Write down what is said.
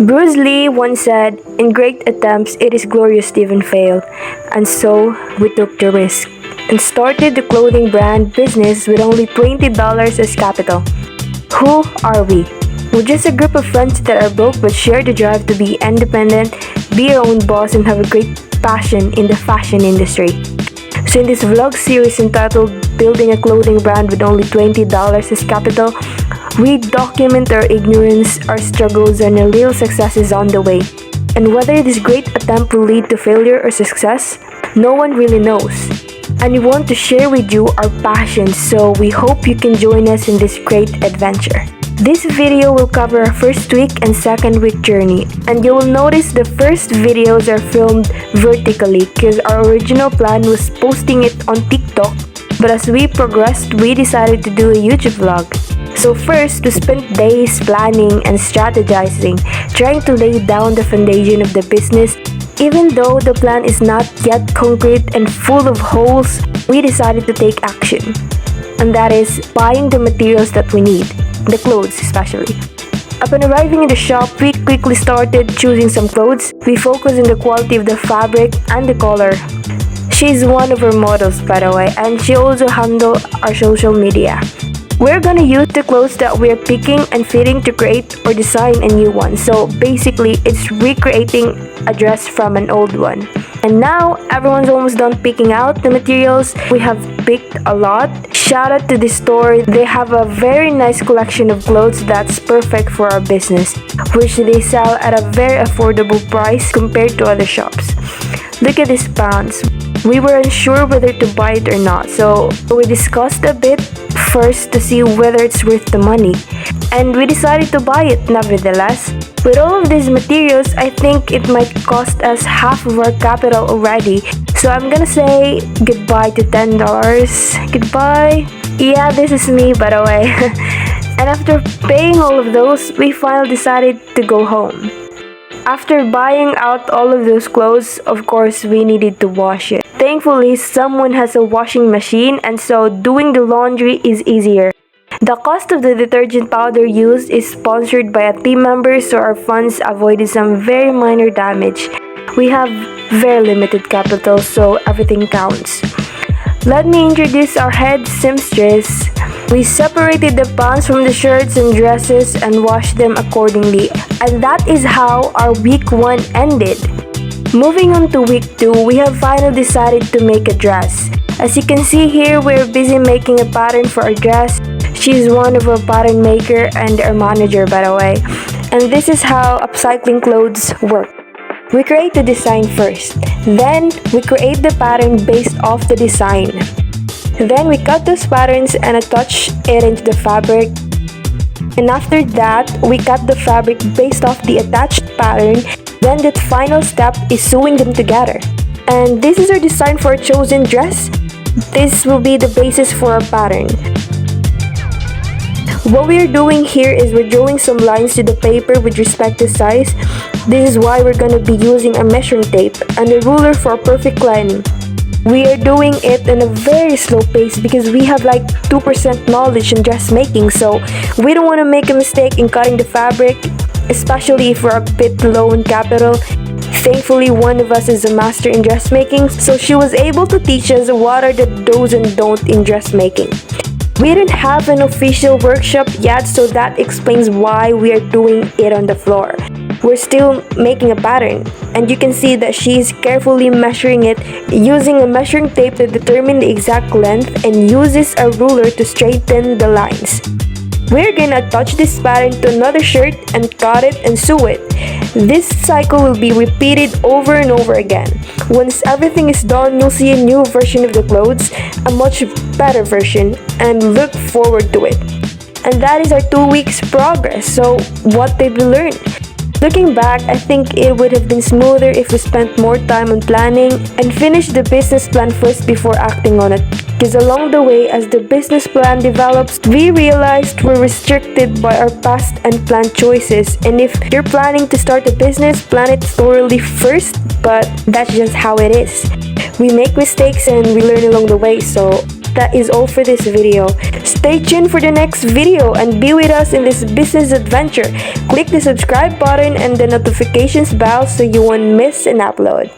Bruce Lee once said, "In great attempts, it is glorious to even fail." And so, we took the risk and started the clothing brand business with only $20 as capital. Who are we? We're just a group of friends that are broke but share the drive to be independent, be our own boss, and have a great passion in the fashion industry. So in this vlog series entitled Building a Clothing Brand with Only $20 as Capital, we document our ignorance, our struggles, and our little successes on the way. And whether this great attempt will lead to failure or success, no one really knows. And we want to share with you our passion, so we hope you can join us in this great adventure. This video will cover our first week and second week journey, and you will notice the first videos are filmed vertically because our original plan was posting it on TikTok, but as we progressed, we decided to do a YouTube vlog. So first, we spent days planning and strategizing, trying to lay down the foundation of the business. Even though the plan is not yet concrete and full of holes, we decided to take action. And that is buying the materials that we need. The clothes especially. Upon arriving in the shop, we quickly started choosing some clothes. We focused on the quality of the fabric and the color. She's one of our models, by the way, and she also handles our social media. We're gonna use the clothes that we're picking and fitting to create or design a new one. So basically, it's recreating a dress from an old one. And now, everyone's almost done picking out the materials. We have picked a lot. Shout out to the store. They have a very nice collection of clothes that's perfect for our business, which they sell at a very affordable price compared to other shops. Look at these pants. We were unsure whether to buy it or not, so we discussed a bit first to see whether it's worth the money. And we decided to buy it nevertheless. With all of these materials, I think it might cost us half of our capital already. So I'm gonna say goodbye to $10. Goodbye. Yeah, this is me, by the way. And after paying all of those, we finally decided to go home. After buying out all of those clothes, of course, we needed to wash it. Thankfully, someone has a washing machine, and so doing the laundry is easier. The cost of the detergent powder used is sponsored by a team member, so our funds avoided some very minor damage. We have very limited capital, so everything counts. Let me introduce our head seamstress. We separated the pants from the shirts and dresses and washed them accordingly. And that is how our week 1 ended. Moving on to week 2, we have finally decided to make a dress. As you can see here, we're busy making a pattern for our dress. She's one of our pattern maker and our manager, by the way. And this is how upcycling clothes work. We create the design first. Then, we create the pattern based off the design. Then, we cut those patterns and attach it into the fabric. And after that, we cut the fabric based off the attached pattern. Then the final step is sewing them together. And this is our design for a chosen dress. This will be the basis for our pattern. What we are doing here is we're drawing some lines to the paper with respect to size. This is why we're going to be using a measuring tape and a ruler for perfect lining. We are doing it in a very slow pace because we have like 2% knowledge in dressmaking, so we don't want to make a mistake in cutting the fabric, especially if we're a bit low in capital. Thankfully, one of us is a master in dressmaking, so she was able to teach us what are the do's and don'ts in dressmaking. We didn't have an official workshop yet, so that explains why we are doing it on the floor. We're still making a pattern, and you can see that she's carefully measuring it using a measuring tape to determine the exact length and uses a ruler to straighten the lines. We're gonna attach this pattern to another shirt and cut it and sew it. This cycle will be repeated over and over again. Once everything is done, you'll see a new version of the clothes, a much better version, and look forward to it. And that is our 2 weeks progress. So what did we learn? Looking back, I think it would have been smoother if we spent more time on planning and finished the business plan first before acting on it. Because along the way, as the business plan develops, we realized we're restricted by our past unplanned choices. And if you're planning to start a business, plan it thoroughly first, but that's just how it is. We make mistakes and we learn along the way, so that is all for this video. Stay tuned for the next video and be with us in this business adventure. Click the subscribe button and the notifications bell so you won't miss an upload.